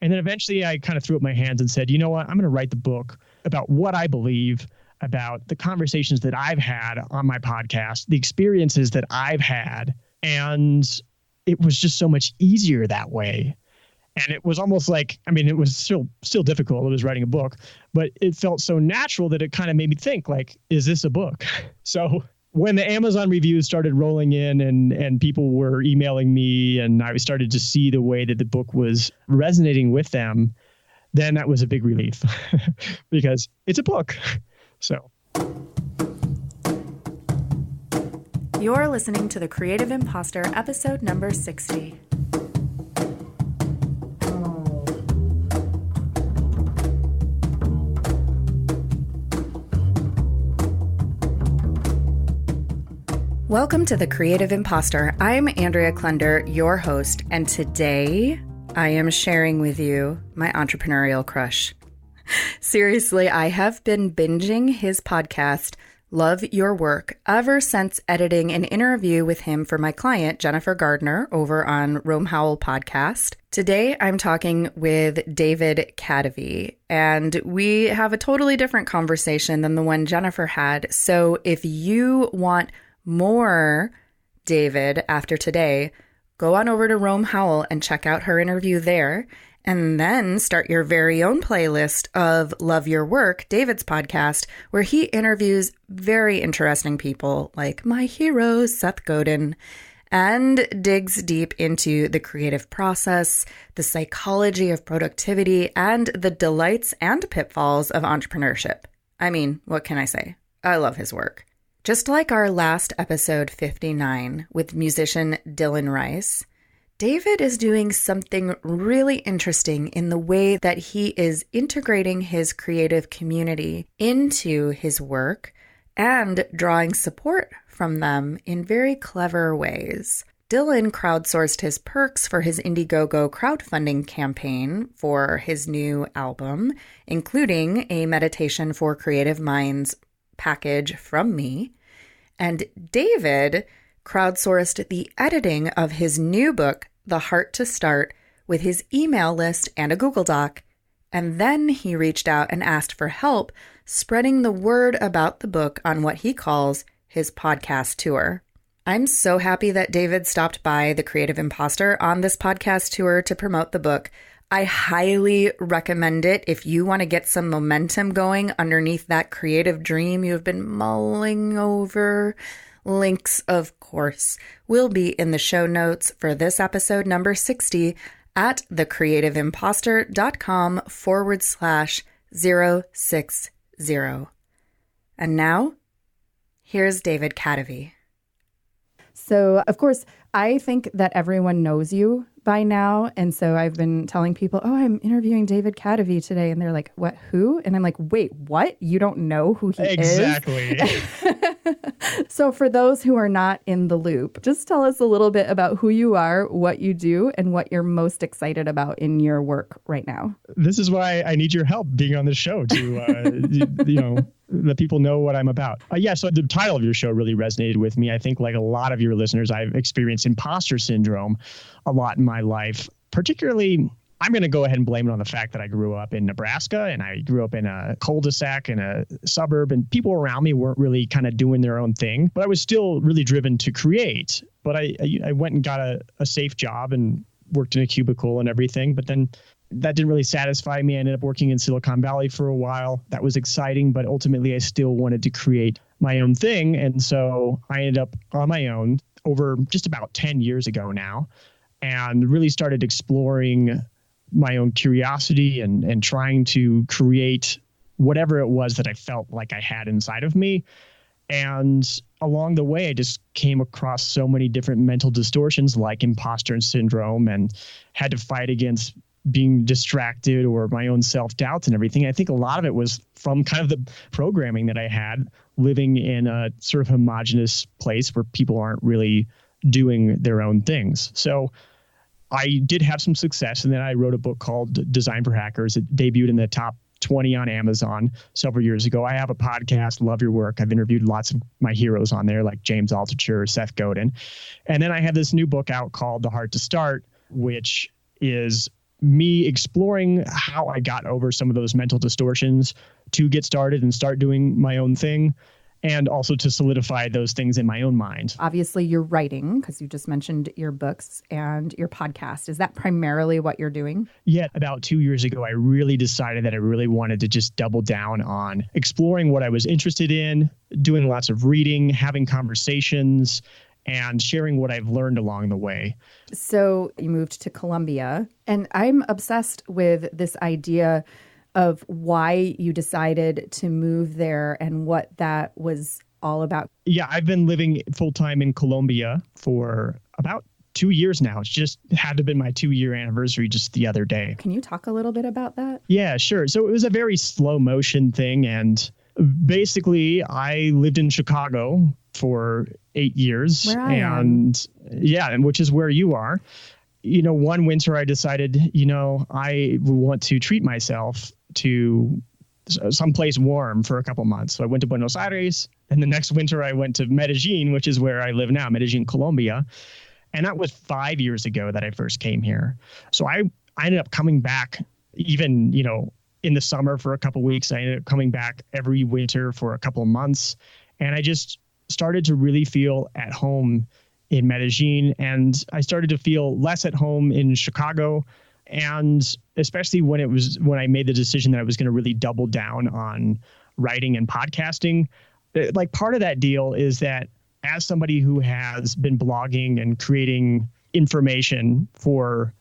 And then eventually I kind of threw up my hands and said, you know what, I'm going to write the book about what I believe, about the conversations that I've had on my podcast, the experiences that I've had. And it was just so much easier that way. And it was almost like, I mean, it was still difficult. It was writing a book, but it felt so natural that it kind of made me think, like, is this a book? So when the Amazon reviews started rolling in and people were emailing me and I started to see the way that the book was resonating with them, then that was a big relief because it's a book. So. You're listening to The Creative Impostor, episode number 60. Welcome to The Creative Impostor. I'm Andrea Klender, your host, and today I am sharing with you my entrepreneurial crush. Seriously, I have been binging his podcast, Love Your Work, ever since editing an interview with him for my client, Jennifer Gardner, over on RoamHowl podcast. Today, I'm talking with David Kadavy, and we have a totally different conversation than the one Jennifer had. So if you want more David after today, go on over to RoamHowl and check out her interview there. And then start your very own playlist of Love Your Work, David's podcast, where he interviews very interesting people like my hero, Seth Godin, and digs deep into the creative process, the psychology of productivity, and the delights and pitfalls of entrepreneurship. I mean, what can I say? I love his work. Just like our last episode 59 with musician Dylan Rice, David is doing something really interesting in the way that he is integrating his creative community into his work and drawing support from them in very clever ways. Dylan crowdsourced his perks for his Indiegogo crowdfunding campaign for his new album, including a Meditation for Creative Minds package from me. And David crowdsourced the editing of his new book, The Heart to Start, with his email list and a Google Doc. And then he reached out and asked for help spreading the word about the book on what he calls his podcast tour. I'm so happy that David stopped by The Creative Impostor on this podcast tour to promote the book. I highly recommend it if you want to get some momentum going underneath that creative dream you've been mulling over. Links, of course, will be in the show notes for this episode number 60 at thecreativeimpostor.com/060. And now, here's David Kadavy. So, of course, I think that everyone knows you by now. And so I've been telling people, oh, I'm interviewing David Kadavy today. And they're like, what, who? And I'm like, wait, what? You don't know who he Exactly. is? So for those who are not in the loop, just tell us a little bit about who you are, what you do, and what you're most excited about in your work right now. This is why I need your help being on the show to, let people know what I'm about. So the title of your show really resonated with me. I think like a lot of your listeners, I've experienced imposter syndrome a lot in my life. Particularly, I'm going to go ahead and blame it on the fact that I grew up in Nebraska and I grew up in a cul-de-sac in a suburb, and people around me weren't really kind of doing their own thing, but I was still really driven to create. But I went and got a safe job and worked in a cubicle and everything. But then that didn't really satisfy me. I ended up working in Silcon Valley for a while. That was exciting, but ultimately I still wanted to create my own thing. And so I ended up on my own over just about 10 years ago now, and really started exploring my own curiosity and trying to create whatever it was that I felt like I had inside of me. And along the way, I just came across so many different mental distortions like imposter syndrome, and had to fight against being distracted or my own self-doubts and everything. I think a lot of it was from kind of the programming that I had living in a sort of homogenous place where people aren't really doing their own things. So I did have some success, and then I wrote a book called Design for Hackers. It debuted in the top 20 on Amazon several years ago. I have a podcast, Love Your Work. I've interviewed lots of my heroes on there, like James Altucher, Seth Godin. And then I have this new book out called The Heart to Start, which is me exploring how I got over some of those mental distortions to get started and start doing my own thing, and also to solidify those things in my own mind. Obviously, you're writing, because you just mentioned your books and your podcast. Is that primarily what you're doing? Yeah, about 2 years ago, I really decided that I really wanted to just double down on exploring what I was interested in, doing lots of reading, having conversations, and sharing what I've learned along the way. So you moved to Colombia, and I'm obsessed with this idea of why you decided to move there and what that was all about. Yeah, I've been living full-time in Colombia for about 2 years now. It's just had to have been my 2-year anniversary just the other day. Can you talk a little bit about that? Yeah, sure. So it was a very slow motion thing. And basically, I lived in Chicago for 8 years. Where I am. Yeah, and which is where you are. One winter I decided, I want to treat myself to someplace warm for a couple months. So I went to Buenos Aires, and the next winter I went to Medellin, which is where I live now, Medellin, Colombia. And that was 5 years ago that I first came here. So I ended up coming back even, in the summer for a couple of weeks. I ended up coming back every winter for a couple of months. And I just started to really feel at home in Medellin. And I started to feel less at home in Chicago. And especially when I made the decision that I was going to really double down on writing and podcasting, like part of that deal is that as somebody who has been blogging and creating information for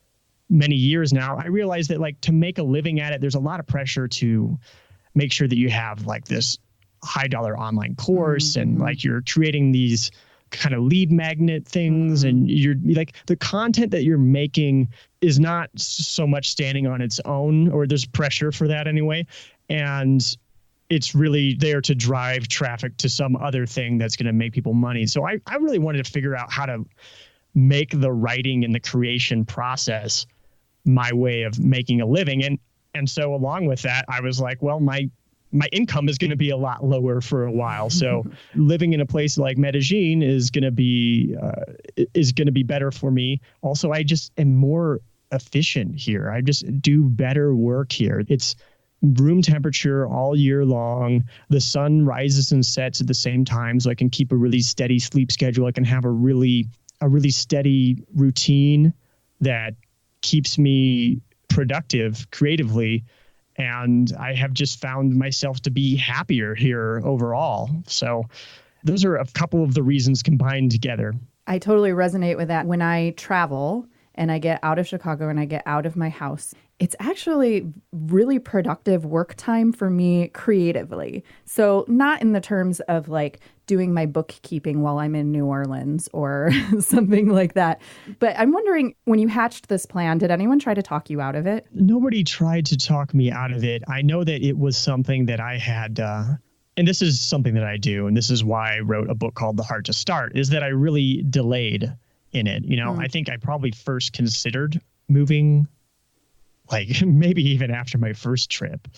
many years now, I realized that like to make a living at it, there's a lot of pressure to make sure that you have like this high dollar online course and like you're creating these kind of lead magnet things, and you're like the content that you're making is not so much standing on its own, or there's pressure for that anyway. And it's really there to drive traffic to some other thing that's going to make people money. So I really wanted to figure out how to make the writing and the creation process my way of making a living. And so along with that, I was like, well, my income is going to be a lot lower for a while. So living in a place like Medellin is going to be better for me. Also, I just am more efficient here. I just do better work here. It's room temperature all year long. The sun rises and sets at the same time, so I can keep a really steady sleep schedule. I can have a really steady routine that keeps me productive creatively. And I have just found myself to be happier here overall. So those are a couple of the reasons combined together. I totally resonate with that. When I travel and I get out of Chicago and I get out of my house, it's actually really productive work time for me creatively. So not in the terms of like doing my bookkeeping while I'm in New Orleans or something like that. But I'm wondering, when you hatched this plan, did anyone try to talk you out of it? Nobody tried to talk me out of it. I know that it was something that I had, and this is something that I do, and this is why I wrote a book called The Hard to Start, is that I really delayed in it. I think I probably first considered moving like maybe even after my first trip.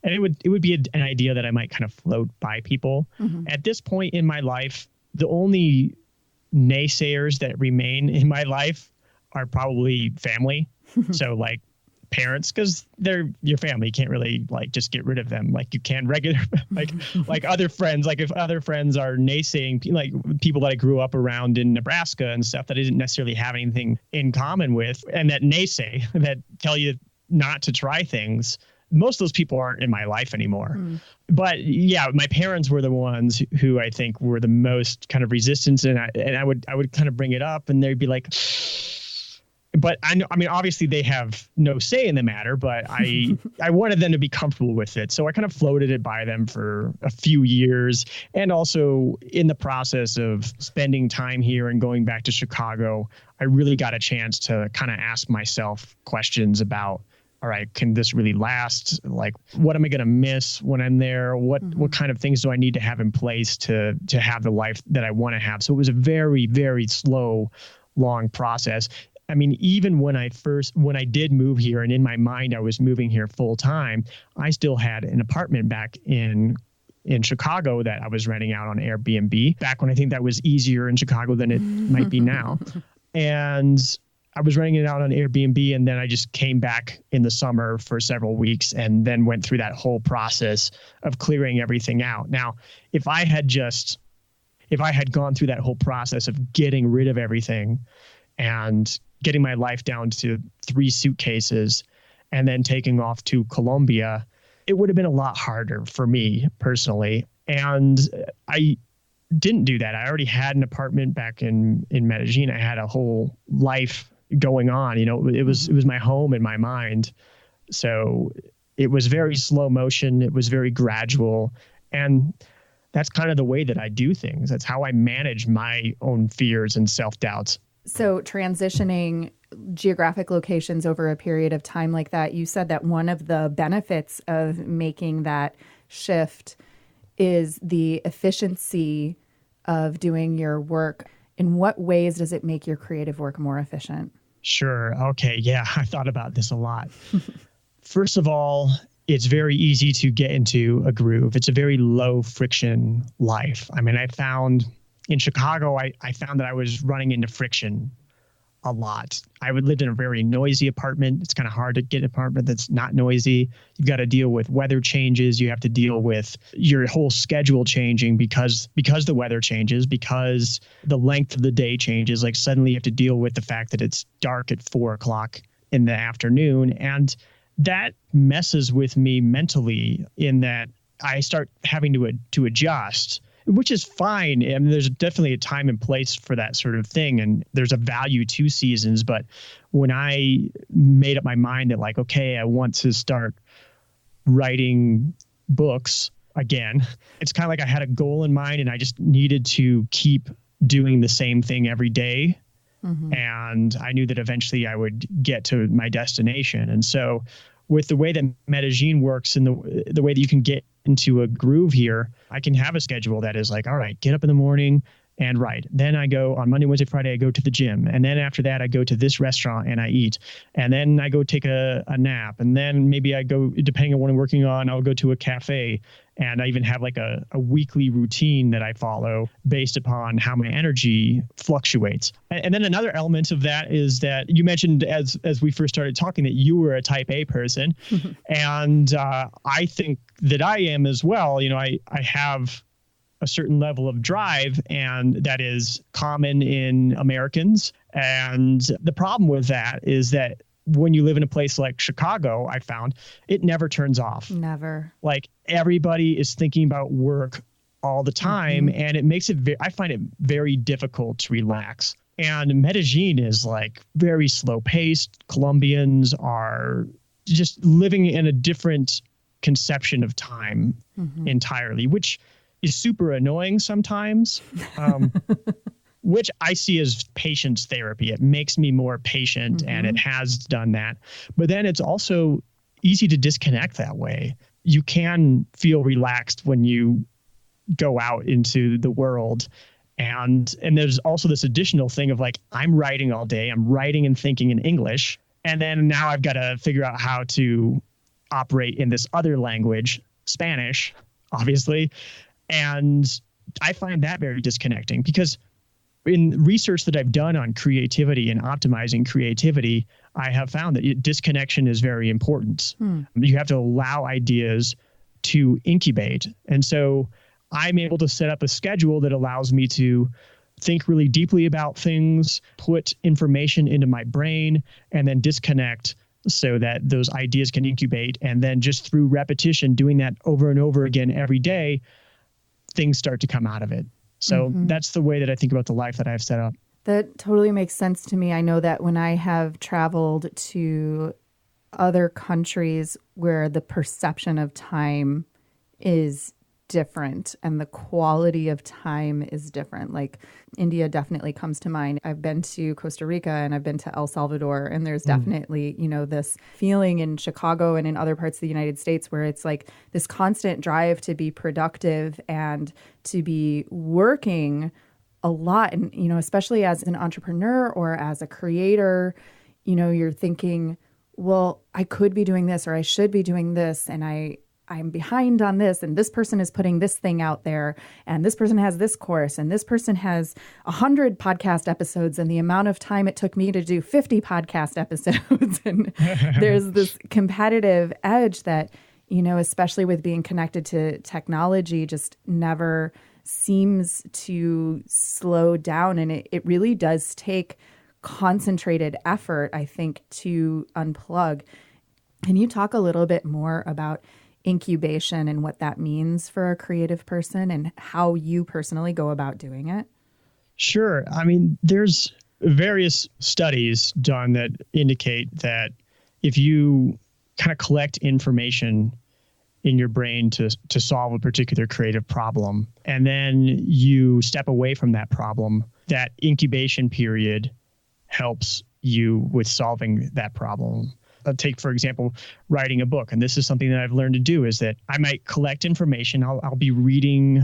And it would be an idea that I might kind of float by people. At this point in my life, the only naysayers that remain in my life are probably family. So like parents, because they're your family. You can't really like just get rid of them like you can regular like other friends. Like if other friends are naysaying, like people that I grew up around in Nebraska and stuff that I didn't necessarily have anything in common with, and that naysay, that tell you not to try things, most of those people aren't in my life anymore. But yeah, my parents were the ones who I think were the most kind of resistant, and I would kind of bring it up, and they'd be like, but I mean, obviously they have no say in the matter, but I wanted them to be comfortable with it. So I kind of floated it by them for a few years. And also in the process of spending time here and going back to Chicago, I really got a chance to kind of ask myself questions about, all right, can this really last? Like, what am I going to miss when I'm there? What kind of things do I need to have in place to have the life that I want to have? So it was a very, very slow, long process. I mean, even when I did move here, and in my mind I was moving here full time, I still had an apartment back in Chicago that I was renting out on Airbnb back when I think that was easier in Chicago than it might be now. And I was renting it out on Airbnb, and then I just came back in the summer for several weeks and then went through that whole process of clearing everything out. Now, if I had gone through that whole process of getting rid of everything and getting my life down to 3 suitcases and then taking off to Colombia, it would have been a lot harder for me personally. And I didn't do that. I already had an apartment back in Medellin. I had a whole life going on. It was my home in my mind. So it was very slow motion. It was very gradual. And that's kind of the way that I do things. That's how I manage my own fears and self-doubts. So transitioning geographic locations over a period of time like that, you said that one of the benefits of making that shift is the efficiency of doing your work. In what ways does it make your creative work more efficient? Sure. Okay. Yeah, I thought about this a lot. First of all, it's very easy to get into a groove. It's a very low friction life. I mean, I found in Chicago, I found that I was running into friction a lot. I lived in a very noisy apartment. It's kind of hard to get an apartment that's not noisy. You've got to deal with weather changes. You have to deal with your whole schedule changing because the weather changes, because the length of the day changes. Like suddenly you have to deal with the fact that it's dark at 4:00 in the afternoon. And that messes with me mentally in that I start having to adjust, which is fine. I mean, there's definitely a time and place for that sort of thing. And there's a value to seasons. But when I made up my mind that like, okay, I want to start writing books again, it's kind of like I had a goal in mind and I just needed to keep doing the same thing every day. Mm-hmm. And I knew that eventually I would get to my destination. And so with the way that Medellin works and the way that you can get into a groove here, I can have a schedule that is like, all right, get up in the morning and write. Then I go on Monday, Wednesday, Friday, I go to the gym. And then after that, I go to this restaurant and I eat. And then I go take a nap. And then maybe I go, depending on what I'm working on, I'll go to a cafe. And I even have like a weekly routine that I follow based upon how my energy fluctuates. And then another element of that is that you mentioned as we first started talking that you were a type A person. And I think that I am as well. I have a certain level of drive, and that is common in Americans. And the problem with that is that when you live in a place like Chicago, I found it never turns off. Never. Like everybody is thinking about work all the time. Mm-hmm. And it makes it, I find it very difficult to relax. And Medellin is like very slow paced. Colombians are just living in a different conception of time entirely, which is super annoying sometimes. Which I see as patience therapy. It makes me more patient, and it has done that. But then it's also easy to disconnect that way. You can feel relaxed when you go out into the world. And there's also this additional thing of like, I'm writing all day. I'm writing and thinking in English. And then now I've got to figure out how to operate in this other language, Spanish, obviously. And I find that very disconnecting because in research that I've done on creativity and optimizing creativity, I have found that disconnection is very important. You have to allow ideas to incubate. And so I'm able to set up a schedule that allows me to think really deeply about things, put information into my brain, and then disconnect so that those ideas can incubate. And then just through repetition, doing that over and over again every day, things start to come out of it. So that's the way that I think about the life that I've set up. That totally makes sense to me. I know that when I have traveled to other countries where the perception of time is different and the quality of time is different, like India definitely comes to mind. I've been to Costa Rica and I've been to El Salvador, and there's definitely, this feeling in Chicago and in other parts of the United States where it's like this constant drive to be productive and to be working a lot. And, especially as an entrepreneur or as a creator, you're thinking, well, I could be doing this or I should be doing this. And I I'm behind on this, and this person is putting this thing out there, and this person has this course, and this person has 100 podcast episodes, and the amount of time it took me to do 50 podcast episodes. And there's this competitive edge that, especially with being connected to technology, just never seems to slow down. And it really does take concentrated effort, I think, to unplug. Can you talk a little bit more about incubation and what that means for a creative person and how you personally go about doing it? Sure. I mean, there's various studies done that indicate that if you kind of collect information in your brain to solve a particular creative problem, and then you step away from that problem, that incubation period helps you with solving that problem. Take, for example, writing a book. And this is something that I've learned to do, is that I might collect information. I'll be reading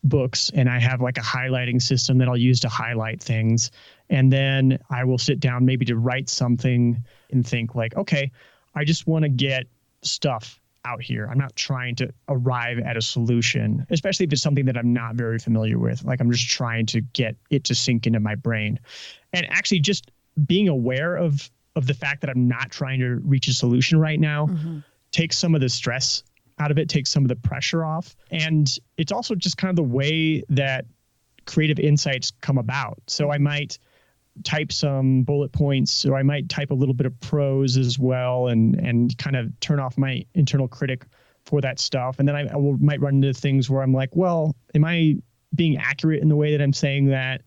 books, and I have like a highlighting system that I'll use to highlight things. And then I will sit down maybe to write something and think like, okay, I just want to get stuff out here. I'm not trying to arrive at a solution, especially if it's something that I'm not very familiar with. Like, I'm just trying to get it to sink into my brain. And actually just being aware of the fact that I'm not trying to reach a solution right now takes some of the stress out of it, takes some of the pressure off. And it's also just kind of the way that creative insights come about. So I might type some bullet points, or I might type a little bit of prose as well, and kind of turn off my internal critic for that stuff. And then I might run into things where I'm like, well, am I being accurate in the way that I'm saying that?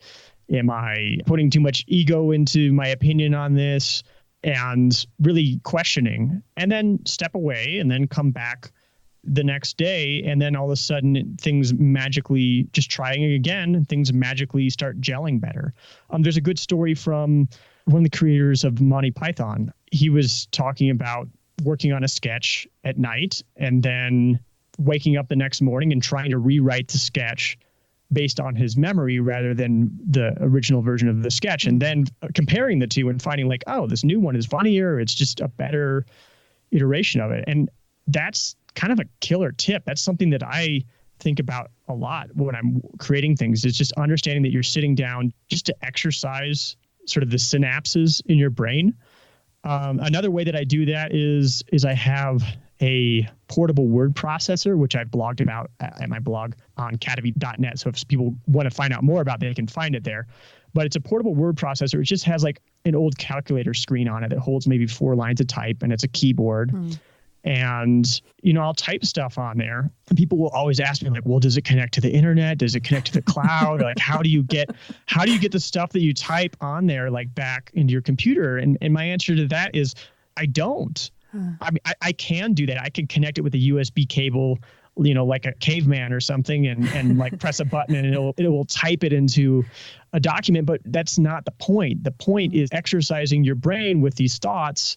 Am I putting too much ego into my opinion on this? And really questioning, and then step away and then come back the next day. And then all of a sudden things magically, just trying it again, things magically start gelling better. There's a good story from one of the creators of Monty Python. He was talking about working on a sketch at night and then waking up the next morning and trying to rewrite the sketch based on his memory rather than the original version of the sketch, and then comparing the two and finding like, oh, this new one is funnier. It's just a better iteration of it. And that's kind of a killer tip. That's something that I think about a lot when I'm creating things. It's just understanding that you're sitting down just to exercise sort of the synapses in your brain. Another way that I do that is I have a portable word processor, which I've blogged about at my blog on kadavy.net. So if people want to find out more about it, they can find it there. But it's a portable word processor. It just has like an old calculator screen on it that holds maybe 4 lines of type, and it's a keyboard. And, I'll type stuff on there, and people will always ask me like, well, does it connect to the internet? Does it connect to the cloud? Like, how do you get the stuff that you type on there, like back into your computer? And my answer to that is I don't. I mean, I can do that. I can connect it with a USB cable, like a caveman or something, and like press a button and it will type it into a document. But that's not the point. The point is exercising your brain with these thoughts,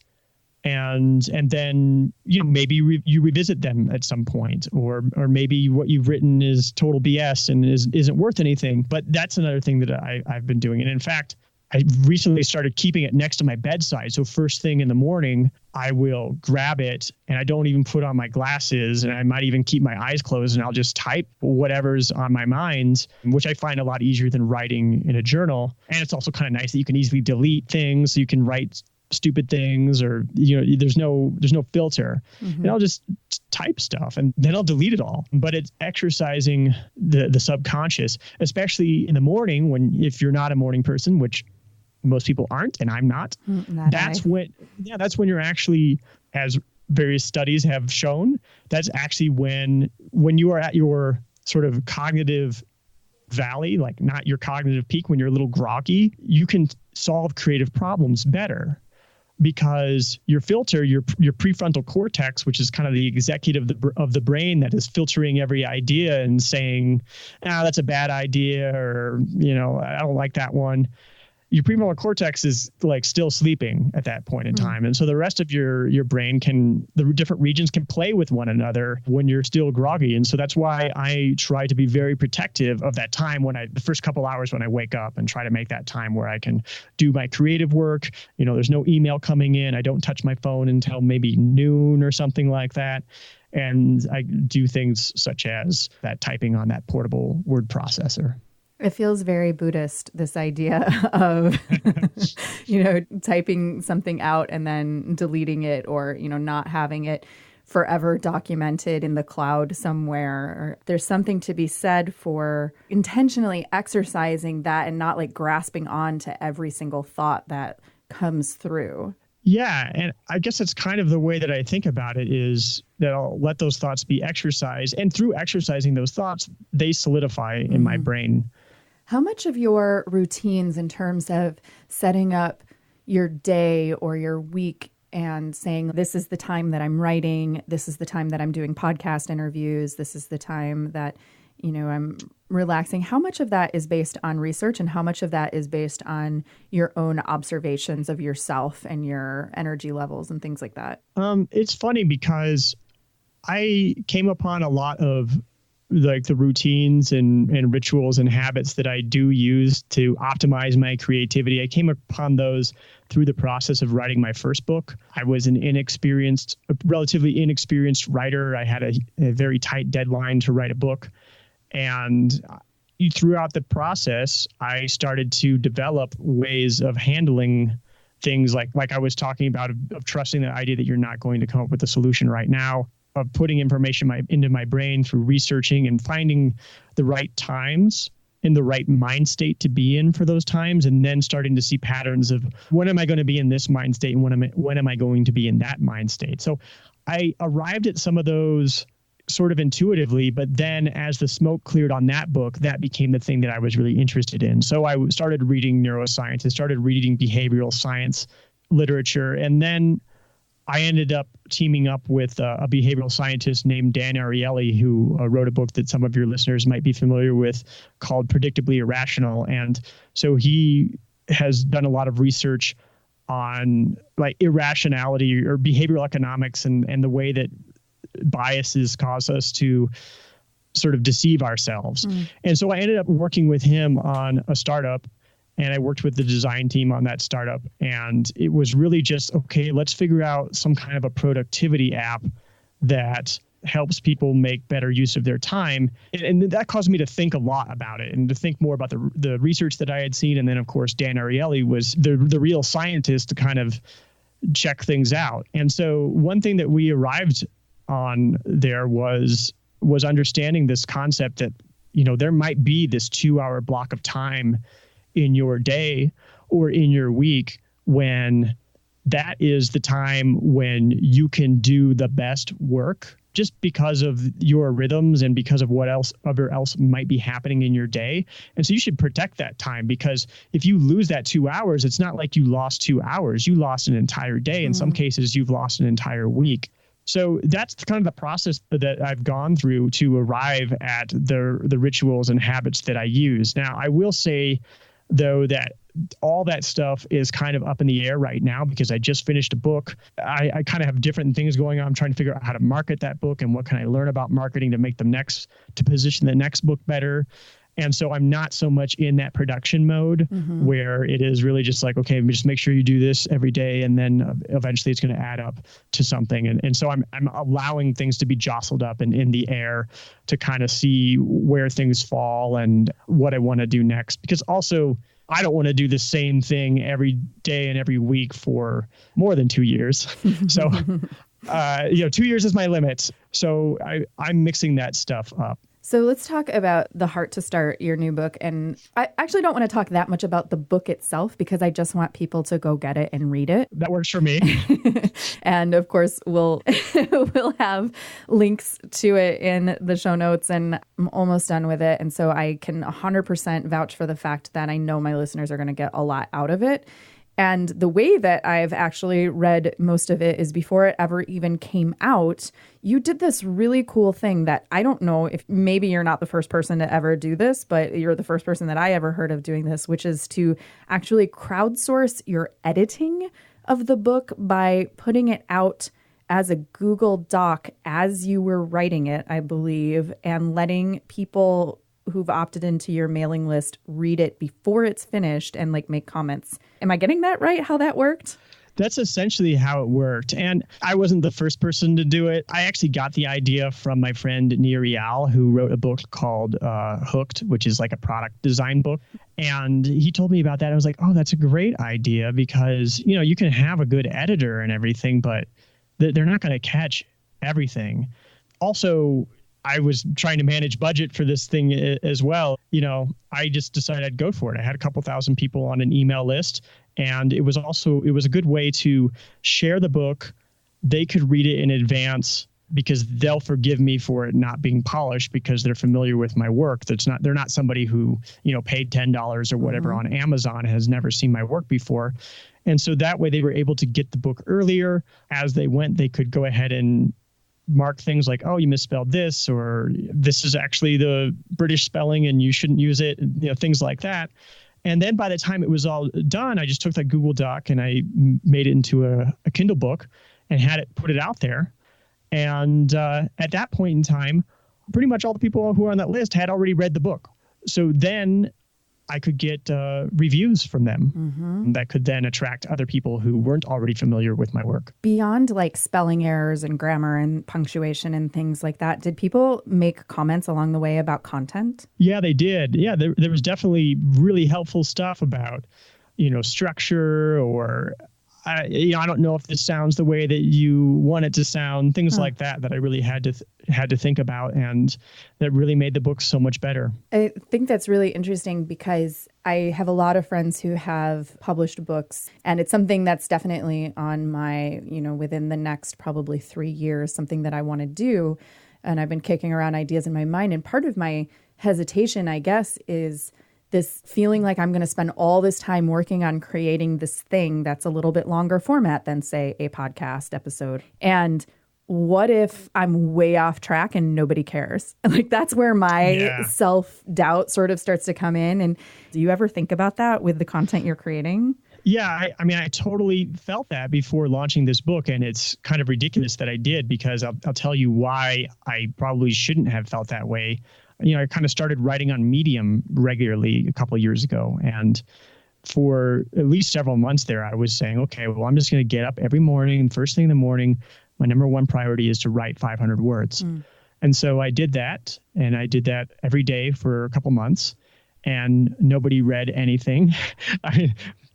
and then maybe you revisit them at some point, or maybe what you've written is total BS and isn't worth anything. But that's another thing that I've been doing. And in fact, I recently started keeping it next to my bedside. So first thing in the morning, I will grab it, and I don't even put on my glasses, and I might even keep my eyes closed, and I'll just type whatever's on my mind, which I find a lot easier than writing in a journal. And it's also kind of nice that you can easily delete things. So you can write stupid things, or there's no filter. And I'll just type stuff, and then I'll delete it all. But it's exercising the subconscious, especially in the morning if you're not a morning person, which most people aren't, and I'm not. That's when you're actually, as various studies have shown, that's actually when you are at your sort of cognitive valley, like not your cognitive peak, when you're a little groggy, you can solve creative problems better. Because your filter, your prefrontal cortex, which is kind of the executive of the brain that is filtering every idea and saying, that's a bad idea, or, I don't like that one. your prefrontal cortex is like still sleeping at that point in time. And so the rest of your brain the different regions can play with one another when you're still groggy. And so that's why I try to be very protective of that time the first couple hours when I wake up, and try to make that time where I can do my creative work. There's no email coming in. I don't touch my phone until maybe noon or something like that. And I do things such as that typing on that portable word processor. It feels very Buddhist, this idea of, typing something out and then deleting it, or, not having it forever documented in the cloud somewhere. There's something to be said for intentionally exercising that and not like grasping on to every single thought that comes through. Yeah. And I guess it's kind of the way that I think about it, is that I'll let those thoughts be exercised. And through exercising those thoughts, they solidify in my brain. How much of your routines in terms of setting up your day or your week and saying, this is the time that I'm writing, this is the time that I'm doing podcast interviews, this is the time that, I'm relaxing, how much of that is based on research and how much of that is based on your own observations of yourself and your energy levels and things like that? It's funny because I came upon a lot of like the routines and rituals and habits that I do use to optimize my creativity. I came upon those through the process of writing my first book. I was a relatively inexperienced writer. I had a very tight deadline to write a book. And throughout the process, I started to develop ways of handling things like I was talking about, of trusting the idea that you're not going to come up with a solution right now, of putting information into my brain through researching and finding the right times in the right mind state to be in for those times, and then starting to see patterns of when am I going to be in this mind state and when am I going to be in that mind state. So I arrived at some of those sort of intuitively, but then as the smoke cleared on that book, that became the thing that I was really interested in. So I started reading neuroscience, I started reading behavioral science literature, and then I ended up teaming up with a behavioral scientist named Dan Ariely, who wrote a book that some of your listeners might be familiar with called Predictably Irrational. And so he has done a lot of research on like irrationality or behavioral economics and the way that biases cause us to sort of deceive ourselves. And so I ended up working with him on a startup, and I worked with the design team on that startup. And it was really just, okay, let's figure out some kind of a productivity app that helps people make better use of their time. And that caused me to think a lot about it and to think more about the research that I had seen. And then, of course, Dan Ariely was the real scientist to kind of check things out. And so one thing that we arrived on there was understanding this concept that, there might be this 2-hour block of time in your day or in your week when that is the time when you can do the best work, just because of your rhythms and because of whatever else might be happening in your day. And so you should protect that time, because if you lose that 2 hours, it's not like you lost 2 hours, you lost an entire day. In some cases, you've lost an entire week. So that's kind of the process that I've gone through to arrive at the rituals and habits that I use. Now, I will say, though, that all that stuff is kind of up in the air right now because I just finished a book. I kind of have different things going on. I'm trying to figure out how to market that book and what can I learn about marketing to position the next book better. And so I'm not so much in that production mode where it is really just like, okay, just make sure you do this every day. And then eventually it's going to add up to something. And so I'm allowing things to be jostled up and in the air to kind of see where things fall and what I want to do next. Because also I don't want to do the same thing every day and every week for more than 2 years. So, 2 years is my limit. So I'm mixing that stuff up. So let's talk about The Heart to Start, your new book. And I actually don't want to talk that much about the book itself because I just want people to go get it and read it. That works for me. And of course, we'll have links to it in the show notes, and I'm almost done with it. And so I can 100% vouch for the fact that I know my listeners are going to get a lot out of it. And the way that I've actually read most of it is before it ever even came out, you did this really cool thing that I don't know if maybe you're not the first person to ever do this, but you're the first person that I ever heard of doing this, which is to actually crowdsource your editing of the book by putting it out as a Google Doc as you were writing it, I believe, and letting people who've opted into your mailing list read it before it's finished and like make comments. Am I getting that right, how that worked? That's essentially how it worked. And I wasn't the first person to do it. I actually got the idea from my friend Nirial, who wrote a book called Hooked, which is like a product design book. And he told me about that. I was like, oh, that's a great idea because, you know, you can have a good editor and everything, but they're not going to catch everything. Also, I was trying to manage budget for this thing as well. You know, I just decided I'd go for it. I had a couple thousand people on an email list, and it was a good way to share the book. They could read it in advance because they'll forgive me for it not being polished because they're familiar with my work. They're not somebody who, you know, paid $10 or whatever on Amazon, has never seen my work before. And so that way they were able to get the book earlier. As they went, they could go ahead and mark things like, oh, you misspelled this, or this is actually the British spelling and you shouldn't use it, you know, things like that. And then by the time it was all done, I just took that Google Doc and I made it into a Kindle book and put it out there. And at that point in time, pretty much all the people who were on that list had already read the book. So then I could get reviews from them that could then attract other people who weren't already familiar with my work. Beyond like spelling errors and grammar and punctuation and things like that, did people make comments along the way about content? Yeah, they did. Yeah, there was definitely really helpful stuff about, you know, structure or, I don't know if this sounds the way that you want it to sound, things like that I really had to think about, and that really made the book so much better. I think that's really interesting because I have a lot of friends who have published books, and it's something that's definitely on my, you know, within the next probably 3 years, something that I want to do. And I've been kicking around ideas in my mind. And part of my hesitation, I guess, is this feeling like I'm going to spend all this time working on creating this thing that's a little bit longer format than, say, a podcast episode. And what if I'm way off track and nobody cares? Like, that's where my self-doubt sort of starts to come in. And do you ever think about that with the content you're creating? Yeah, I mean, I totally felt that before launching this book, and it's kind of ridiculous that I did, because I'll tell you why I probably shouldn't have felt that way. You know, I kind of started writing on Medium regularly a couple of years ago. And for at least several months there, I was saying, okay, well, I'm just going to get up every morning. First thing in the morning, my number one priority is to write 500 words. And so I did that. And I did that every day for a couple months. And nobody read anything.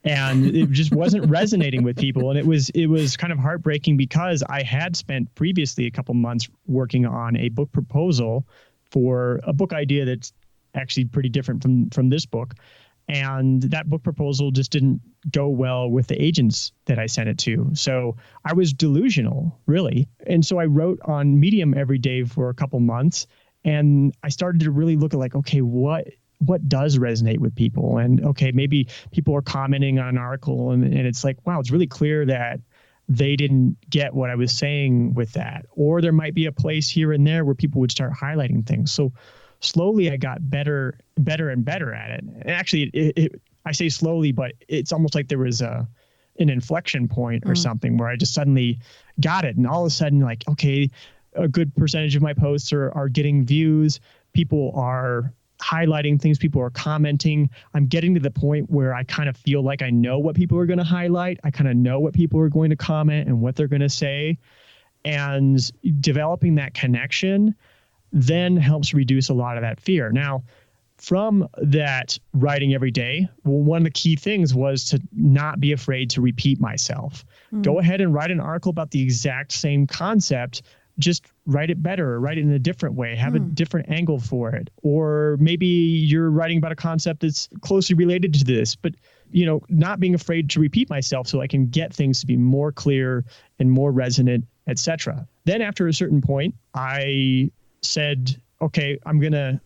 And it just wasn't resonating with people. And it was kind of heartbreaking because I had spent previously a couple months working on a book proposal for a book idea that's actually pretty different from this book. And that book proposal just didn't go well with the agents that I sent it to. So I was delusional, really. And so I wrote on Medium every day for a couple months. And I started to really look at like, okay, what does resonate with people? And okay, maybe people are commenting on an article and it's like, wow, it's really clear that they didn't get what I was saying with that. Or there might be a place here and there where people would start highlighting things. So slowly I got better and better at it. And actually, I say slowly, but it's almost like there was an inflection point or something where I just suddenly got it. And all of a sudden, like, okay, a good percentage of my posts are getting views. People are highlighting things, people are commenting. I'm getting to the point where I kind of feel like I know what people are going to highlight. I kind of know what people are going to comment and what they're going to say. And developing that connection then helps reduce a lot of that fear. Now, from that writing every day, one of the key things was to not be afraid to repeat myself. Go ahead and write an article about the exact same concept, just write it better, or write it in a different way, have a different angle for it. Or maybe you're writing about a concept that's closely related to this, but, you know, not being afraid to repeat myself so I can get things to be more clear and more resonant, etc. Then after a certain point, I said, okay, I'm going to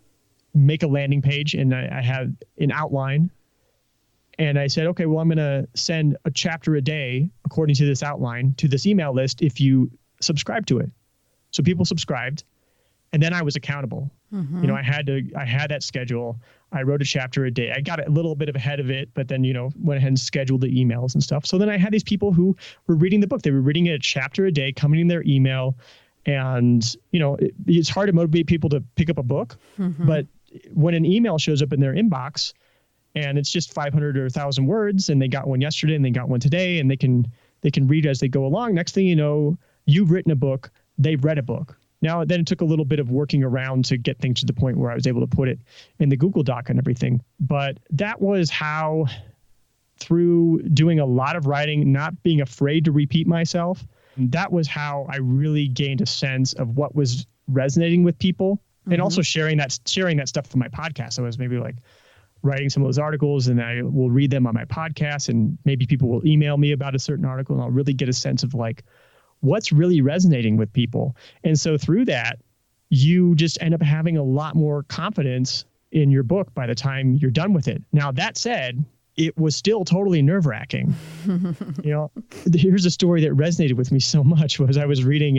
make a landing page, and I have an outline. And I said, okay, well, I'm going to send a chapter a day according to this outline to this email list if you subscribe to it. So people subscribed, and then I was accountable. You know, I had that schedule. I wrote a chapter a day. I got a little bit ahead of it, but then, you know, went ahead and scheduled the emails and stuff. So then I had these people who were reading the book. They were reading it a chapter a day, coming in their email. And, you know, it's hard to motivate people to pick up a book. But when an email shows up in their inbox and it's just 500 or 1,000 words, and they got one yesterday and they got one today, and they can read as they go along. Next thing you know, you've written a book, they've read a book. Now, then it took a little bit of working around to get things to the point where I was able to put it in the Google Doc and everything. But that was how, through doing a lot of writing, not being afraid to repeat myself, that was how I really gained a sense of what was resonating with people, and also sharing that stuff on my podcast. So I was maybe like writing some of those articles, and I will read them on my podcast, and maybe people will email me about a certain article, and I'll really get a sense of like, what's really resonating with people. And so through that, you just end up having a lot more confidence in your book by the time you're done with it. Now, that said, it was still totally nerve-wracking. You know, here's a story that resonated with me so much. Was I was reading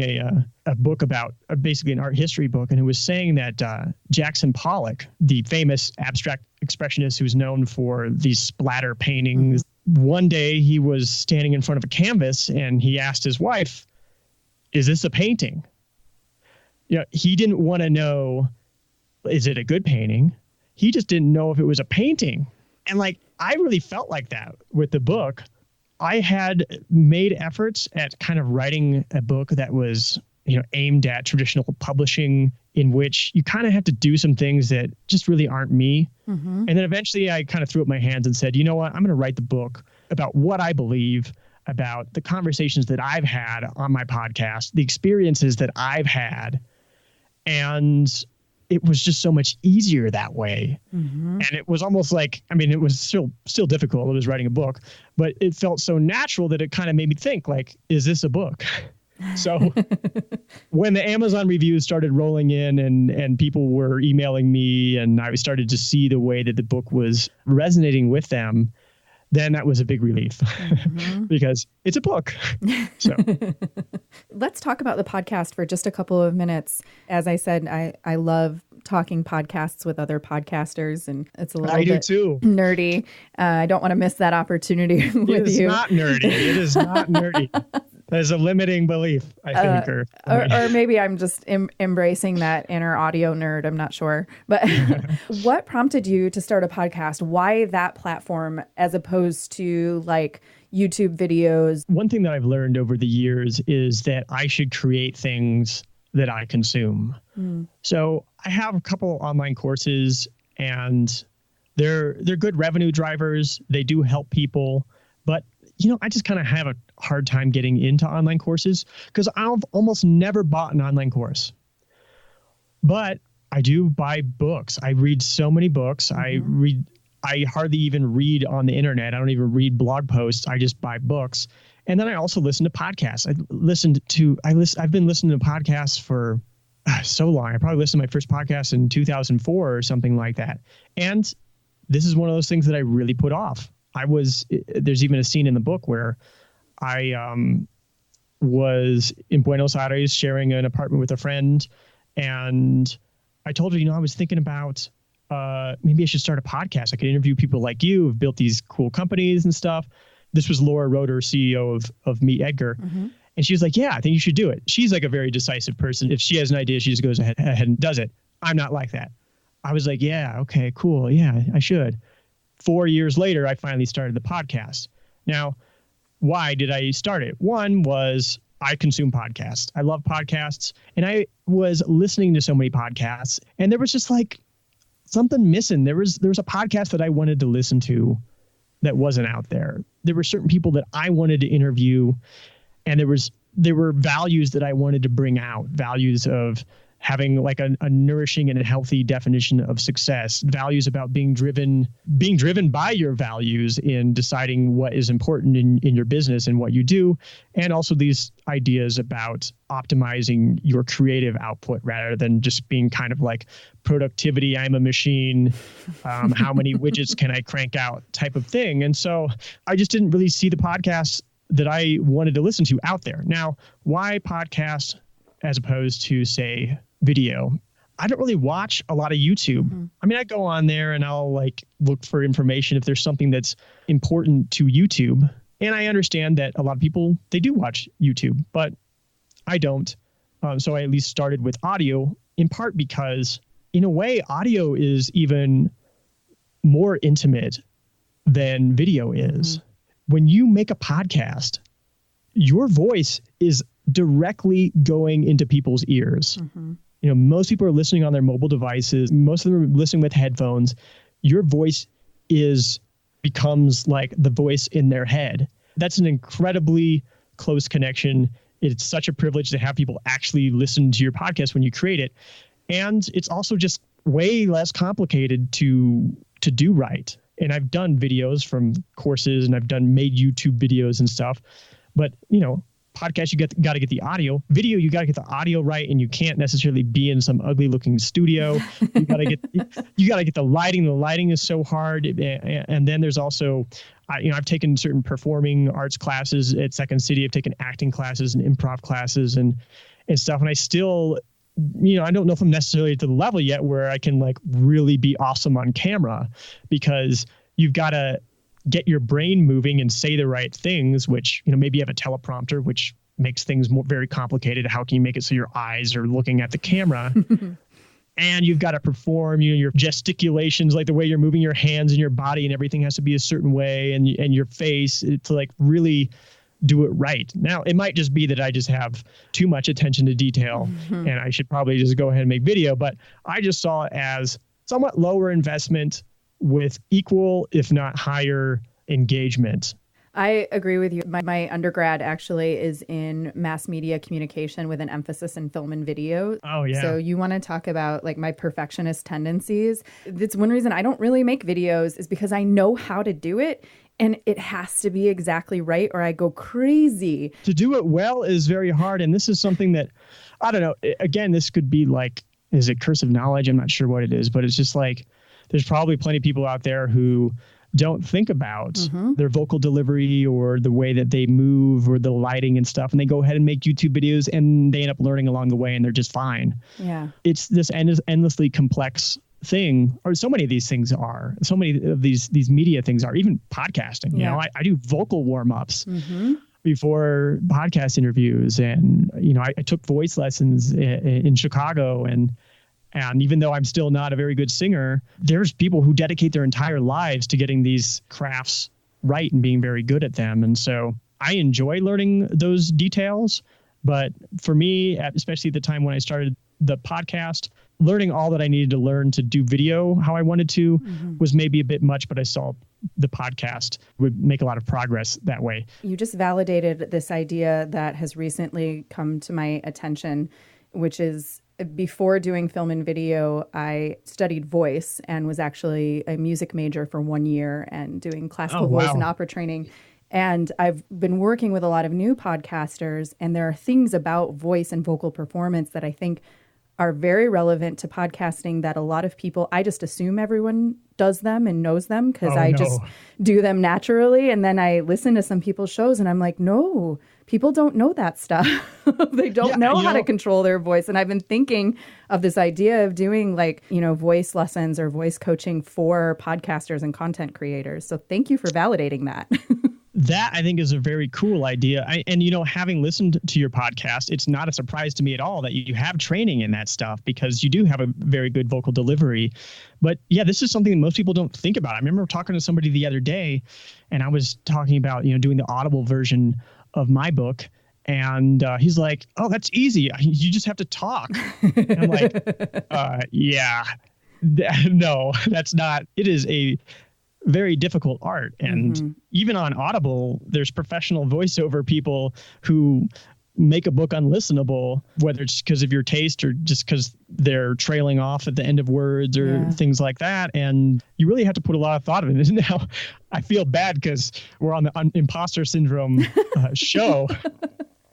a book about basically an art history book, and it was saying that Jackson Pollock, the famous abstract expressionist who's known for these splatter paintings, one day he was standing in front of a canvas and he asked his wife, "Is this a painting?" You know, he didn't want to know, is it a good painting? He just didn't know if it was a painting. And like, I really felt like that with the book. I had made efforts at kind of writing a book that was, you know, aimed at traditional publishing, in which you kind of have to do some things that just really aren't me. And then eventually I kind of threw up my hands and said, you know what, I'm going to write the book about what I believe, about the conversations that I've had on my podcast, the experiences that I've had. And it was just so much easier that way. And it was almost like, I mean, it was still difficult. It was writing a book, but it felt so natural that it kind of made me think like, is this a book? So when the Amazon reviews started rolling in and people were emailing me, and I started to see the way that the book was resonating with them, then that was a big relief because it's a book. So let's talk about the podcast for just a couple of minutes. As I said, I love talking podcasts with other podcasters, and it's a little bit nerdy. I don't want to miss that opportunity with you. It's not nerdy. It is not nerdy. There's a limiting belief, I think. Or maybe I'm just embracing that inner audio nerd. I'm not sure. But what prompted you to start a podcast? Why that platform as opposed to like YouTube videos? One thing that I've learned over the years is that I should create things that I consume. So I have a couple online courses, and they're good revenue drivers. They do help people. But, you know, I just kind of have a hard time getting into online courses because I've almost never bought an online course. But I do buy books. I read so many books. I hardly even read on the internet. I don't even read blog posts. I just buy books. And then I also listen to podcasts. I've been listening to podcasts for so long. I probably listened to my first podcast in 2004 or something like that. And this is one of those things that I really put off. There's even a scene in the book where I was in Buenos Aires sharing an apartment with a friend, and I told her, you know, I was thinking about maybe I should start a podcast. I could interview people like you who've built these cool companies and stuff. This was Laura Roeder, CEO of Meet Edgar. And she was like, yeah, I think you should do it. She's like a very decisive person. If she has an idea, she just goes ahead and does it. I'm not like that. I was like, yeah, okay, cool. Yeah, I should. 4 years later, I finally started the podcast. Now, why did I start it? One was I consume podcasts. I love podcasts. And I was listening to so many podcasts, and there was just like something missing. There was a podcast that I wanted to listen to that wasn't out there. There were certain people that I wanted to interview, and there were values that I wanted to bring out, values of having like a nourishing and a healthy definition of success, values about being driven by your values in deciding what is important in your business and what you do. And also these ideas about optimizing your creative output rather than just being kind of like productivity, I'm a machine, how many widgets can I crank out type of thing. And so I just didn't really see the podcasts that I wanted to listen to out there. Now, why podcast as opposed to, say, video? I don't really watch a lot of YouTube. Mm-hmm. I mean, I go on there and I'll like look for information if there's something that's important to YouTube. And I understand that a lot of people, they do watch YouTube, but I don't. So I at least started with audio, in part because in a way, audio is even more intimate than video is. Mm-hmm. When you make a podcast, your voice is directly going into people's ears. Mm-hmm. You know, most people are listening on their mobile devices. Most of them are listening with headphones. Your voice becomes like the voice in their head. That's an incredibly close connection. It's such a privilege to have people actually listen to your podcast when you create it. And it's also just way less complicated to do right. And I've done videos from courses and I've made YouTube videos and stuff. But, you know, podcast, you got to get the audio. Video, you got to get the audio right, and you can't necessarily be in some ugly looking studio. You got to get the lighting. The lighting is so hard. And then there's also, I've taken certain performing arts classes at Second City. I've taken acting classes and improv classes and stuff. And I still, I don't know if I'm necessarily at the level yet where I can like really be awesome on camera, because you've got to get your brain moving and say the right things, which, maybe you have a teleprompter, which makes things very complicated. How can you make it so your eyes are looking at the camera? And you've got to perform, your gesticulations, like the way you're moving your hands and your body and everything has to be a certain way, and your face to like really do it right. Now, it might just be that I just have too much attention to detail and I should probably just go ahead and make video, but I just saw it as somewhat lower investment with equal, if not higher, engagement. I agree with you. My undergrad actually is in mass media communication with an emphasis in film and video. Oh, yeah. So you want to talk about like my perfectionist tendencies. That's one reason I don't really make videos, is because I know how to do it. And it has to be exactly right or I go crazy. To do it well is very hard. And this is something that, I don't know, again, this could be like, is it curse of knowledge? I'm not sure what it is, but it's just like, there's probably plenty of people out there who don't think about their vocal delivery or the way that they move or the lighting and stuff. And they go ahead and make YouTube videos and they end up learning along the way and they're just fine. Yeah. It's this endlessly complex thing, or so many of these things are. So many of these media things are, even podcasting. Yeah. I do vocal warm-ups before podcast interviews. And, I took voice lessons in Chicago, and even though I'm still not a very good singer, there's people who dedicate their entire lives to getting these crafts right and being very good at them. And so I enjoy learning those details. But for me, especially at the time when I started the podcast, learning all that I needed to learn to do video how I wanted to was maybe a bit much, but I saw the podcast would make a lot of progress that way. You just validated this idea that has recently come to my attention, which is, before doing film and video, I studied voice and was actually a music major for 1 year and doing classical voice and opera training. And I've been working with a lot of new podcasters, and there are things about voice and vocal performance that I think are very relevant to podcasting that a lot of people, I just assume everyone does them and knows them because just do them naturally. And then I listen to some people's shows and I'm like, no, people don't know that stuff. They don't know how to control their voice. And I've been thinking of this idea of doing voice lessons or voice coaching for podcasters and content creators. So thank you for validating that. That, I think, is a very cool idea. Having listened to your podcast, it's not a surprise to me at all that you have training in that stuff, because you do have a very good vocal delivery. But yeah, this is something that most people don't think about. I remember talking to somebody the other day, and I was talking about, doing the Audible version of my book. And he's like, oh, that's easy. You just have to talk. And I'm like, yeah, no, that's not. It is a very difficult art. And even on Audible, there's professional voiceover people who make a book unlistenable, whether it's because of your taste or just because they're trailing off at the end of words or things like that. And you really have to put a lot of thought in it. Now, I feel bad because we're on the imposter syndrome show.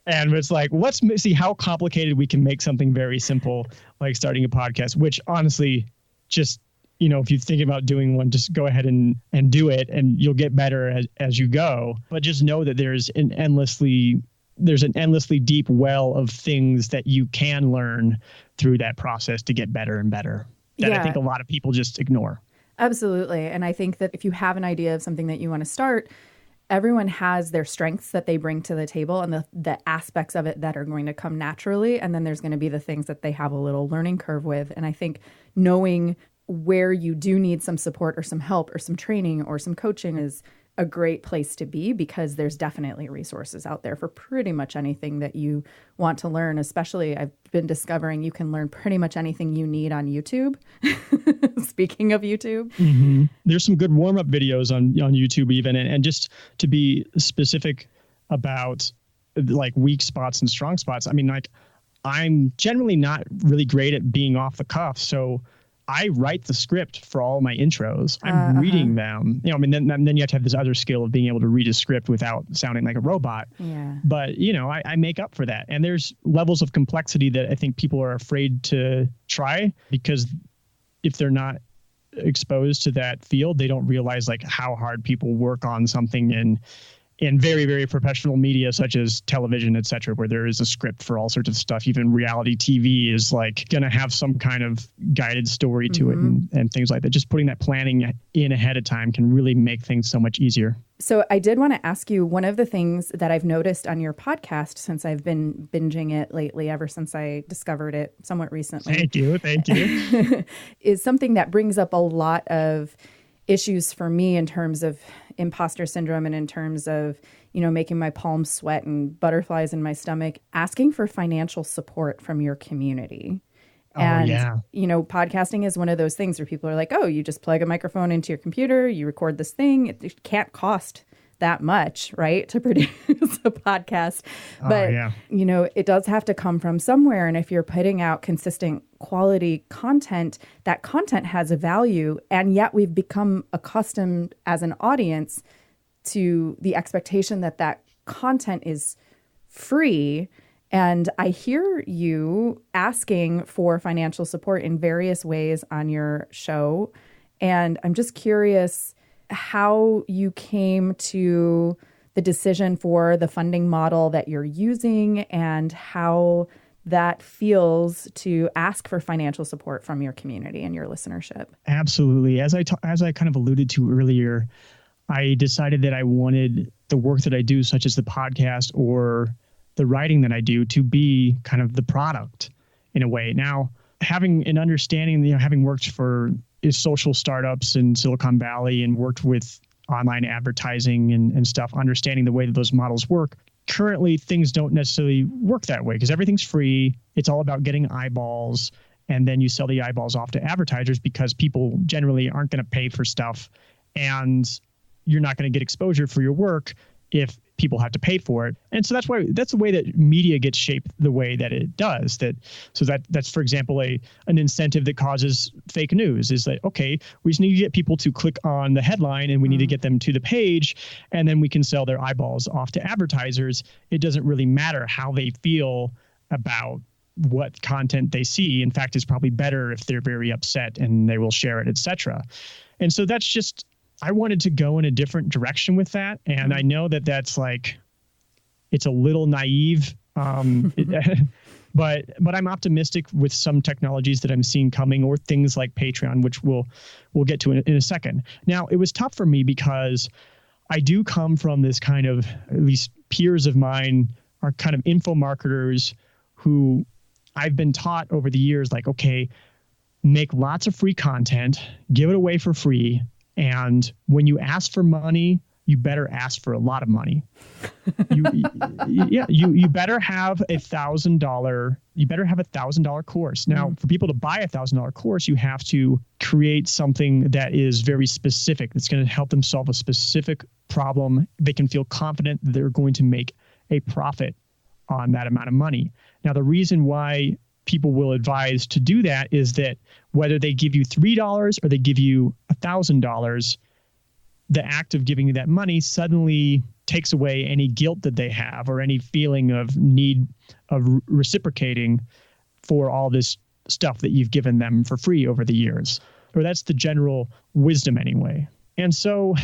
And it's like, let's see how complicated we can make something very simple, like starting a podcast, which honestly, just, if you're thinking about doing one, just go ahead and do it, and you'll get better as you go. But just know that there's an endlessly deep well of things that you can learn through that process to get better and better that I think a lot of people just ignore. Absolutely. And I think that if you have an idea of something that you want to start, everyone has their strengths that they bring to the table and the aspects of it that are going to come naturally. And then there's going to be the things that they have a little learning curve with. And I think knowing where you do need some support or some help or some training or some coaching is a great place to be, because there's definitely resources out there for pretty much anything that you want to learn. Especially, I've been discovering you can learn pretty much anything you need on YouTube. Speaking of YouTube. Mm-hmm. There's some good warm-up videos on YouTube even. And just to be specific about like weak spots and strong spots, I mean, like I'm generally not really great at being off the cuff. So I write the script for all my intros. I'm reading them. Then you have to have this other skill of being able to read a script without sounding like a robot. Yeah. But, I make up for that. And there's levels of complexity that I think people are afraid to try, because if they're not exposed to that field, they don't realize like how hard people work on something in very, very professional media such as television, et cetera, where there is a script for all sorts of stuff. Even reality TV is like going to have some kind of guided story to it and things like that. Just putting that planning in ahead of time can really make things so much easier. So I did want to ask you, one of the things that I've noticed on your podcast since I've been binging it lately, ever since I discovered it somewhat recently. Thank you. Is something that brings up a lot of issues for me in terms of imposter syndrome and in terms of, making my palms sweat and butterflies in my stomach, asking for financial support from your community. Podcasting is one of those things where people are like, oh, you just plug a microphone into your computer, you record this thing. It can't cost that much, right, to produce a podcast. But, it does have to come from somewhere. And if you're putting out consistent quality content, that content has a value. And yet we've become accustomed as an audience to the expectation that that content is free. And I hear you asking for financial support in various ways on your show. And I'm just curious how you came to the decision for the funding model that you're using and how that feels to ask for financial support from your community and your listenership. Absolutely. As I kind of alluded to earlier, I decided that I wanted the work that I do, such as the podcast or the writing that I do, to be kind of the product in a way. Now, having an understanding, having worked for social startups in Silcon Valley and worked with online advertising and stuff, understanding the way that those models work, currently things don't necessarily work that way because everything's free. It's all about getting eyeballs, and then you sell the eyeballs off to advertisers because people generally aren't going to pay for stuff, and you're not going to get exposure for your work if people have to pay for it. And so that's the way that media gets shaped the way that it does. That's for example, an incentive that causes fake news is that, okay, we just need to get people to click on the headline and we need to get them to the page, and then we can sell their eyeballs off to advertisers. It doesn't really matter how they feel about what content they see. In fact, it's probably better if they're very upset and they will share it, etc. And so that's just, I wanted to go in a different direction with that. And I know that that's like, it's a little naive, but I'm optimistic with some technologies that I'm seeing coming, or things like Patreon, which we'll get to in a second. Now, it was tough for me because I do come from this kind of, at least peers of mine are kind of info marketers who I've been taught over the years, like, okay, make lots of free content, give it away for free. And when you ask for money, you better ask for a lot of money. You better have $1,000 course. Now, for people to buy $1,000 course, you have to create something that is very specific. That's going to help them solve a specific problem. They can feel confident that they're going to make a profit on that amount of money. Now, the reason why people will advise to do that is that whether they give you $3 or they give you $1,000, the act of giving you that money suddenly takes away any guilt that they have or any feeling of need of reciprocating for all this stuff that you've given them for free over the years. Or that's the general wisdom anyway. And so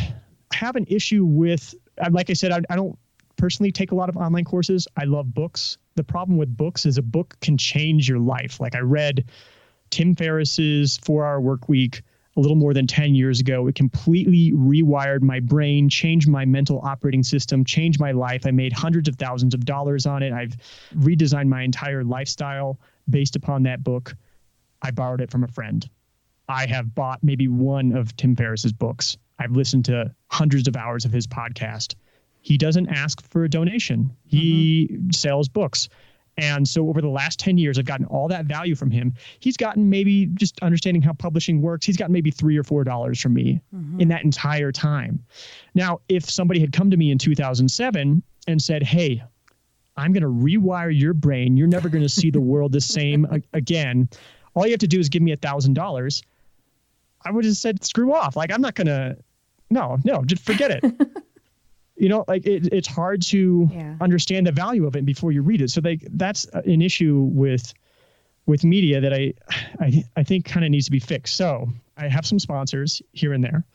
I have an issue with, like I said, I don't personally take a lot of online courses. I love books. The problem with books is a book can change your life. Like I read Tim Ferriss's 4-Hour Workweek a little more than 10 years ago. It completely rewired my brain, changed my mental operating system, changed my life. I made hundreds of thousands of dollars on it. I've redesigned my entire lifestyle based upon that book. I borrowed it from a friend. I have bought maybe one of Tim Ferriss's books. I've listened to hundreds of hours of his podcast. He doesn't ask for a donation. He sells books. And so over the last 10 years, I've gotten all that value from him. He's gotten maybe just understanding how publishing works. He's gotten maybe $3 or $4 from me in that entire time. Now, if somebody had come to me in 2007 and said, hey, I'm going to rewire your brain. You're never going to see the world the same again. All you have to do is give me $1,000. I would have said, screw off. Like, I'm not going to, no, just forget it. You know, like it's hard to understand the value of it before you read it. So that's an issue with media that I think kind of needs to be fixed. So I have some sponsors here and there,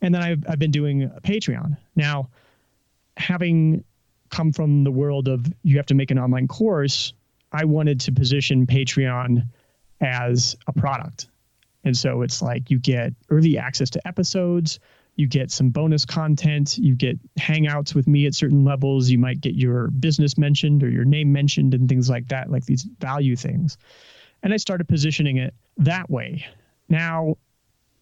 and then I've been doing a Patreon. Now, having come from the world of you have to make an online course, I wanted to position Patreon as a product. And so it's like you get early access to episodes. You get some bonus content, you get hangouts with me at certain levels. You might get your business mentioned or your name mentioned and things like that, like these value things. And I started positioning it that way. Now,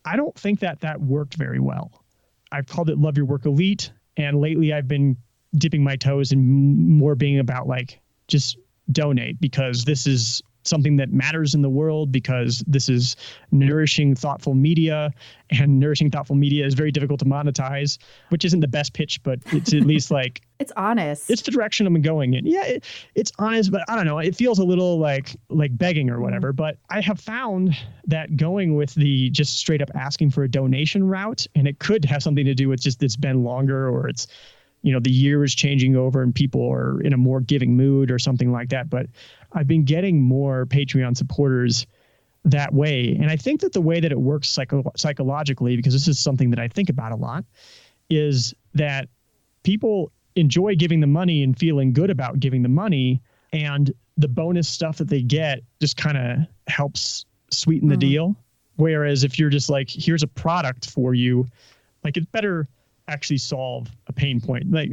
I don't think that worked very well. I've called it Love Your Work Elite. And lately I've been dipping my toes in more being about like, just donate because this is something that matters in the world, because this is nourishing, thoughtful media, and nourishing, thoughtful media is very difficult to monetize, which isn't the best pitch, but it's at least like it's honest. It's the direction I'm going in. Yeah, it's honest, but I don't know. It feels a little like begging or whatever. But I have found that going with the just straight up asking for a donation route, and it could have something to do with just it's been longer or it's, you know, the year is changing over and people are in a more giving mood or something like that. But I've been getting more Patreon supporters that way. And I think that the way that it works psychologically, because this is something that I think about a lot, is that people enjoy giving the money and feeling good about giving the money. And the bonus stuff that they get just kind of helps sweeten the deal. Whereas if you're just like, here's a product for you, like it's better actually solve a pain point. Like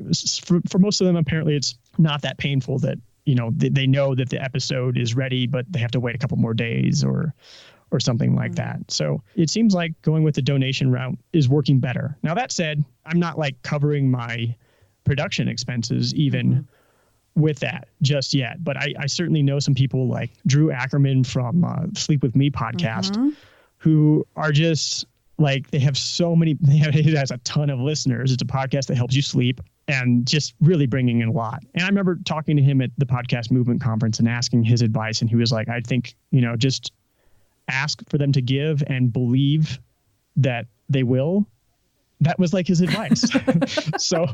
for most of them, apparently it's not that painful that, you know, they know that the episode is ready, but they have to wait a couple more days or something like that. So it seems like going with the donation route is working better. Now, that said, I'm not like covering my production expenses even with that just yet. But I certainly know some people like Drew Ackerman from Sleep With Me podcast who are just like, it has a ton of listeners. It's a podcast that helps you sleep and just really bringing in a lot. And I remember talking to him at the Podcast Movement Conference and asking his advice. And he was like, I think, you know, just ask for them to give and believe that they will. That was like his advice. So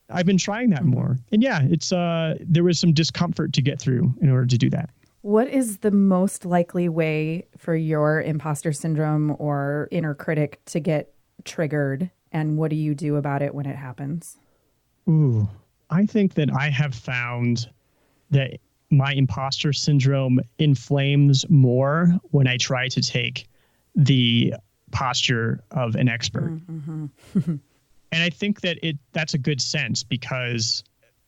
I've been trying that more. And yeah, it's there was some discomfort to get through in order to do that. What is the most likely way for your imposter syndrome or inner critic to get triggered? And what do you do about it when it happens? Ooh, I think that I have found that my imposter syndrome inflames more when I try to take the posture of an expert. And I think that that's a good sense, because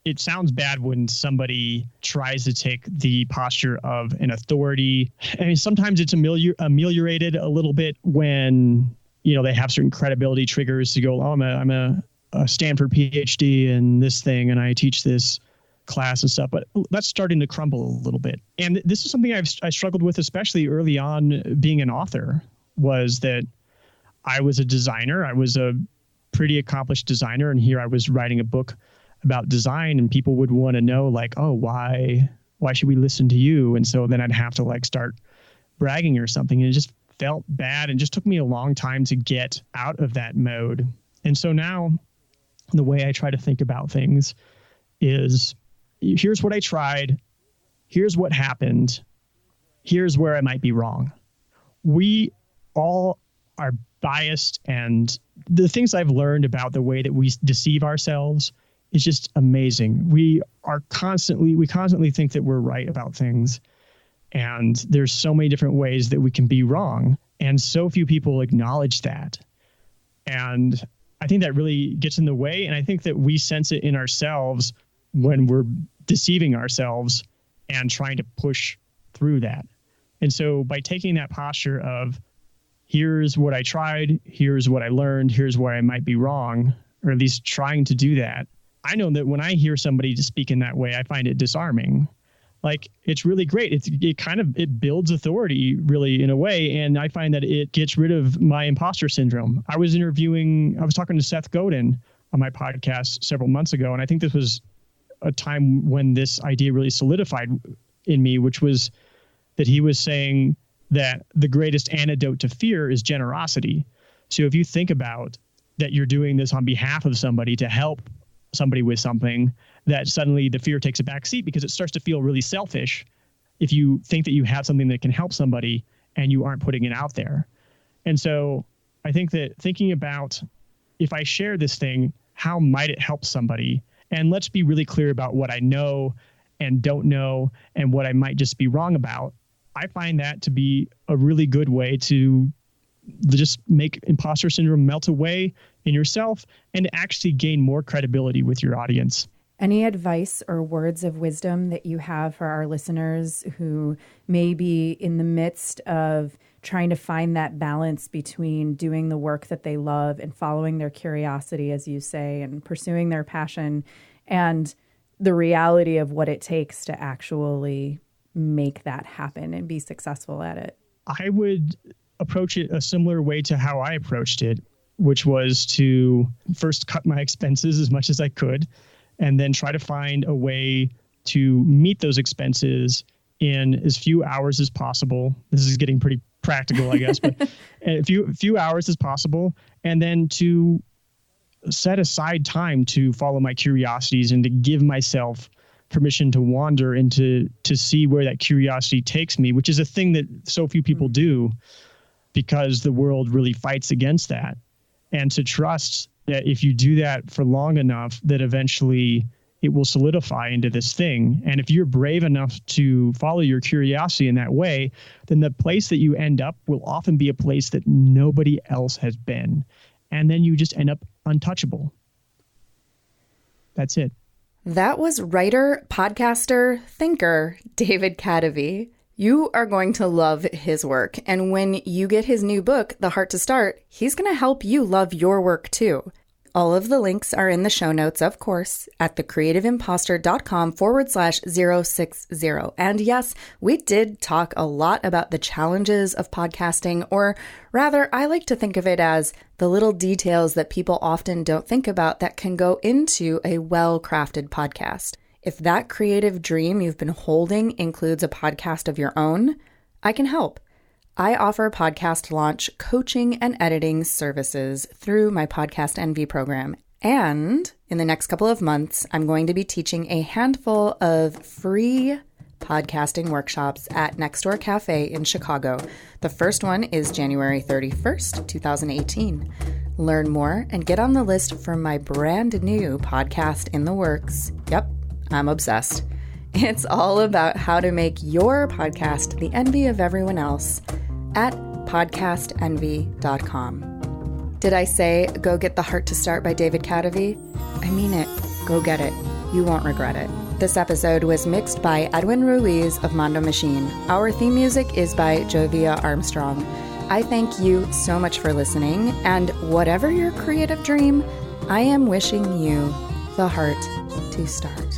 it sounds bad when somebody tries to take the posture of an authority. I mean, sometimes it's ameliorated a little bit when, you know, they have certain credibility triggers to go, oh, I'm a Stanford PhD in this thing, and I teach this class and stuff. But that's starting to crumble a little bit. And this is something I struggled with, especially early on being an author, was that I was a designer. I was a pretty accomplished designer. And here I was writing a book about design, and people would want to know like, oh, why should we listen to you? And so then I'd have to like start bragging or something. And it just felt bad and just took me a long time to get out of that mode. And so now the way I try to think about things is, here's what I tried. Here's what happened. Here's where I might be wrong. We all are biased, and the things I've learned about the way that we deceive ourselves is just amazing. We constantly think that we're right about things. And there's so many different ways that we can be wrong. And so few people acknowledge that. And I think that really gets in the way. And I think that we sense it in ourselves when we're deceiving ourselves and trying to push through that. And so by taking that posture of, here's what I tried, here's what I learned, here's where I might be wrong, or at least trying to do that, I know that when I hear somebody to speak in that way, I find it disarming. Like, it's really great. It builds authority really in a way. And I find that it gets rid of my imposter syndrome. I was talking to Seth Godin on my podcast several months ago. And I think this was a time when this idea really solidified in me, which was that he was saying that the greatest antidote to fear is generosity. So if you think about that you're doing this on behalf of somebody to help somebody with something, that suddenly the fear takes a back seat because it starts to feel really selfish if you think that you have something that can help somebody and you aren't putting it out there. And so I think that thinking about, if I share this thing, how might it help somebody? And let's be really clear about what I know and don't know and what I might just be wrong about. I find that to be a really good way to just make imposter syndrome melt away in yourself and actually gain more credibility with your audience. Any advice or words of wisdom that you have for our listeners who may be in the midst of trying to find that balance between doing the work that they love and following their curiosity, as you say, and pursuing their passion, and the reality of what it takes to actually make that happen and be successful at it? I would approach it a similar way to how I approached it, which was to first cut my expenses as much as I could, and then try to find a way to meet those expenses in as few hours as possible. This is getting pretty practical, I guess, but a few hours as possible, and then to set aside time to follow my curiosities and to give myself permission to wander and to see where that curiosity takes me, which is a thing that so few people do because the world really fights against that. And to trust that if you do that for long enough, that eventually it will solidify into this thing. And if you're brave enough to follow your curiosity in that way, then the place that you end up will often be a place that nobody else has been. And then you just end up untouchable. That's it. That was writer, podcaster, thinker, David Kadavy. You are going to love his work. And when you get his new book, The Heart to Start, he's going to help you love your work too. All of the links are in the show notes, of course, at thecreativeimposter.com/060. And yes, we did talk a lot about the challenges of podcasting, or rather, I like to think of it as the little details that people often don't think about that can go into a well-crafted podcast. If that creative dream you've been holding includes a podcast of your own, I can help. I offer podcast launch coaching and editing services through my Podcast Envy program. And in the next couple of months, I'm going to be teaching a handful of free podcasting workshops at Nextdoor Cafe in Chicago. The first one is January 31st, 2018. Learn more and get on the list for my brand new podcast in the works. Yep, I'm obsessed. It's all about how to make your podcast the envy of everyone else at podcastenvy.com. Did I say go get The Heart to Start by David Kadavy? I mean it. Go get it. You won't regret it. This episode was mixed by Edwin Ruiz of Mondo Machine. Our theme music is by Jovia Armstrong. I thank you so much for listening, and whatever your creative dream, I am wishing you the heart to start.